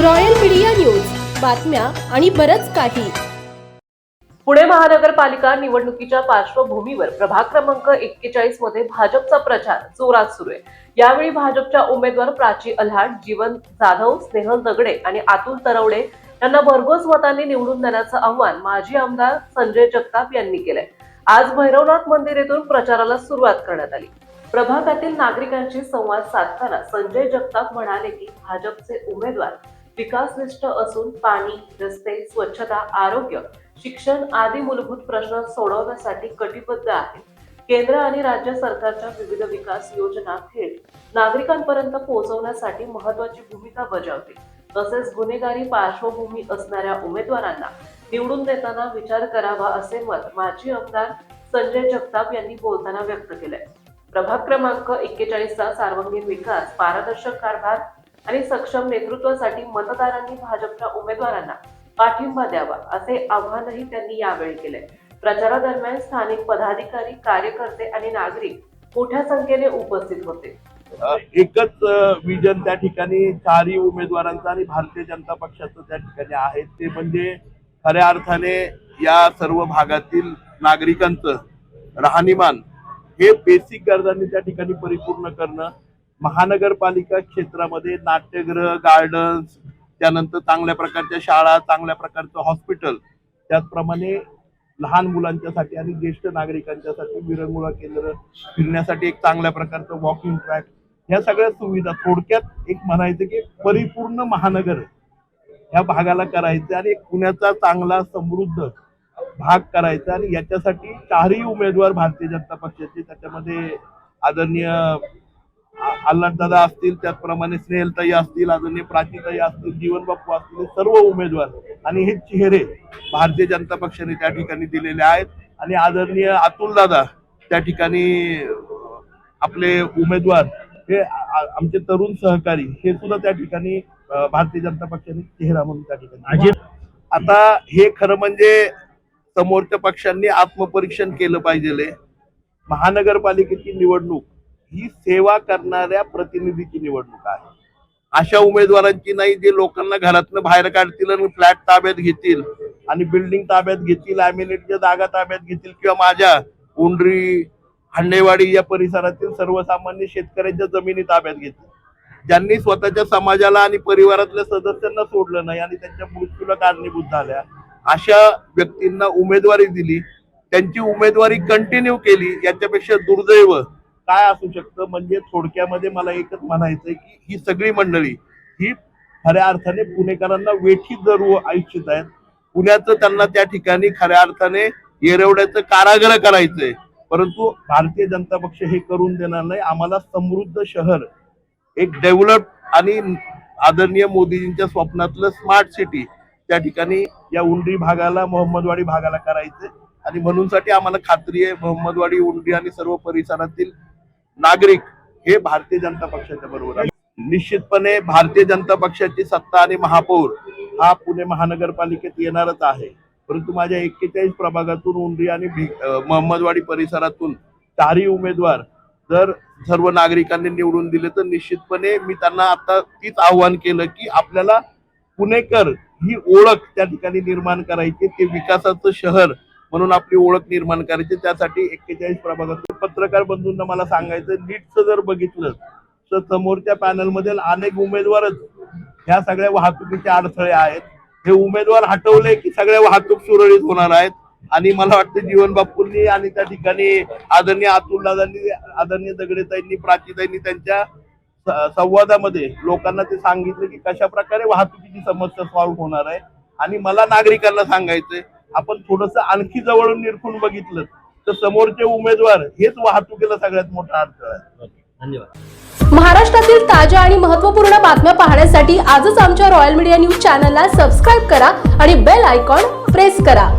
Royal media news, बातम्या आणि बरंच काही. पुणे महानगरपालिका निवडणुकीच्या पार्श्वभूमीवर प्रभाग क्रमांक 41 मध्ये भाजपचा प्रचार जोरात सुरू आहे. यावेळी भाजपच्या उमेदवार प्राची अल्हाट, जीवन जाधव, स्नेहल दगडे आणि अतुल तरवडे यांना भरघोस मतांनी निवडून देण्याचं आवाहन माजी आमदार संजय जगताप यांनी केलंय. आज भैरवनाथ मंदिर येथून प्रचाराला सुरुवात करण्यात आली. प्रभागातील नागरिकांशी संवाद साधताना संजय जगताप म्हणाले की भाजपचे उमेदवार विकासनिष्ठ असून पाणी, रस्ते, स्वच्छता, आरोग्य, शिक्षण आदी मूलभूत प्रश्न सोडवण्यासाठी कटिबद्ध आहे. केंद्र आणि राज्य सरकारच्या विविध विकास योजना थेट नागरिकांपर्यंत पोहोचवण्यासाठी महत्त्वाची भूमिका बजावते. तसेच गुन्हेगारी पार्श्वभूमी असणाऱ्या उमेदवारांना निवडून देताना विचार करावा असे मत माजी आमदार संजय जगताप यांनी बोलताना व्यक्त केलंय. प्रभाग क्रमांक 41चा सर्वांगीण विकास, पारदर्शक कारभार आणि सक्षम नेतृत्वासाठी मतदारांनी भाजपच्या उमेदवारांना पाठिंबा द्यावा असे आवाहनही त्यांनी यावेळी केले. प्रचारादरम्यान स्थानिक पदाधिकारी, कार्यकर्ते आणि नागरिक मोठ्या संख्येने उपस्थित होते. एकच विजन त्या ठिकाणी चारही उमेदवारांचं आणि भारतीय जनता पक्षाचं त्या ठिकाणी आहे, ते म्हणजे खऱ्या अर्थाने या सर्व भागातील नागरिकांचं राहणीमान हे बेसिक गरजांनी त्या ठिकाणी परिपूर्ण करणं. महानगरपालिका क्षेत्रामध्ये नाट्यगृह, गार्डन्स, त्यानंतर चांगल्या प्रकारच्या शाळा, चांगल्या प्रकारचं हॉस्पिटल, त्याचप्रमाणे लहान मुलांच्यासाठी आणि ज्येष्ठ नागरिकांच्यासाठी विरंगुळा केंद्र, फिरण्यासाठी एक चांगल्या प्रकारचं वॉकिंग ट्रॅक, ह्या सगळ्या सुविधा थोडक्यात एक म्हणायचं की परिपूर्ण महानगर ह्या भागाला करायचं आणि एक पुण्याचा चांगला समृद्ध भाग करायचा. आणि याच्यासाठी चारही उमेदवार भारतीय जनता पक्षाचे, त्याच्यामध्ये आदरणीय अल्हाटदादा असतील, त्याचप्रमाणे स्नेहलताई असतील, आदरणीय प्राचीताई असतील, जीवन बापू असतील, सर्व उमेदवार आणि हे चेहरे भारतीय जनता पक्षाने त्या ठिकाणी दिलेले आहेत. आणि आदरणीय अतुलदादा त्या ठिकाणी आपले उमेदवार हे आमचे तरुण सहकारी हे सुद्धा त्या ठिकाणी भारतीय जनता पक्षाने चेहरा म्हणून त्या ठिकाणी. आता हे खरं म्हणजे समोरच्या पक्षांनी आत्मपरीक्षण केलं पाहिजे. महानगरपालिकेची निवडणूक ही सेवा करणाऱ्या प्रतिनिधीची निवडणूक आहे. अशा उमेदवारांची नाही जे लोकांना घरातनं बाहेर काढतील आणि फ्लॅट ताब्यात घेतील आणि बिल्डिंग ताब्यात घेतील, अम्युनिटीच्या जागा ताब्यात घेतील, किंवा माझ्या उंडरी, हांडेवाडी या परिसरातील सर्वसामान्य शेतकऱ्यांच्या जमिनी ताब्यात घेतील. ज्यांनी स्वतःच्या समाजाला आणि परिवारातल्या सदस्यांना सोडलं नाही आणि त्यांच्या मृत्यूला कारणीभूत झाल्या, अशा व्यक्तींना उमेदवारी दिली, त्यांची उमेदवारी कंटिन्यू केली, याच्यापेक्षा दुर्दैव काय असू शकतं. म्हणजे थोडक्यामध्ये मला एकच म्हणायचंय की ही सगळी मंडळी ही खऱ्या अर्थाने पुणेकरांना वेठीत धरू इच्छित आहेत. पुण्याचं त्यांना त्या ठिकाणी खऱ्या अर्थाने येरवड्याचं कारागृह करायचंय, परंतु भारतीय जनता पक्ष हे करून देणार नाही. आम्हाला समृद्ध शहर, एक डेव्हलप आणि आदरणीय मोदीजींच्या स्वप्नातलं स्मार्ट सिटी त्या ठिकाणी या उंडरी भागाला, मोहम्मदवाडी भागाला करायचंय. आणि म्हणूनसाठी आम्हाला खात्री आहे मोहम्मदवाडी, उंडरी आणि सर्व परिसरातील नागरिक हे भारतीय जनता पक्षाच्या बरोबर आहे. निश्चितपणे भारतीय जनता पक्षाची सत्ता आणि महापौर हा पुणे महानगरपालिकेत येणारच आहे. परंतु माझ्या 41 प्रभागातून, उंडरी आणि मोहम्मदवाडी परिसरातून चारही उमेदवार जर सर्व नागरिकांनी निवडून दिले तर निश्चितपणे मी त्यांना आता तीच आव्हान केलं की आपल्याला पुणेकर ही ओळख त्या ठिकाणी निर्माण करायची, ते विकासाचं शहर म्हणून आपली ओळख निर्माण करायची. त्यासाठी 41 प्रभागातून पत्रकार बंधूंना मला सांगायचं, नीटचं जर बघितलं तर समोरच्या पॅनलमध्ये अनेक उमेदवारच ह्या सगळ्या वाहतुकीचे अडथळे आहेत. हे उमेदवार हटवले की सगळ्या वाहतूक सुरळीत होणार आहेत. आणि मला वाटतं जीवन बापूंनी आणि त्या ठिकाणी आदरणीय अतुलदादांनी, आदरणीय दगडेताईंनी, प्राचीताईंनी त्यांच्या संवादामध्ये लोकांना ते सांगितलं की कशा प्रकारे वाहतुकीची समस्या सॉल्व्ह होणार आहे. आणि मला नागरिकांना सांगायचंय, आपण थोडंसं आणखी जवळून निरखून बघितलं तर समोरचे उमेदवार हेच वाहतुकीला सगळ्यात मोठा अडथळा आहे. धन्यवाद. महाराष्ट्रातील ताज्या आणि महत्त्वपूर्ण बातम्या पाहण्यासाठी आजच आमच्या रॉयल मीडिया न्यूज चॅनलला सबस्क्राईब करा आणि बेल आयकॉन प्रेस करा.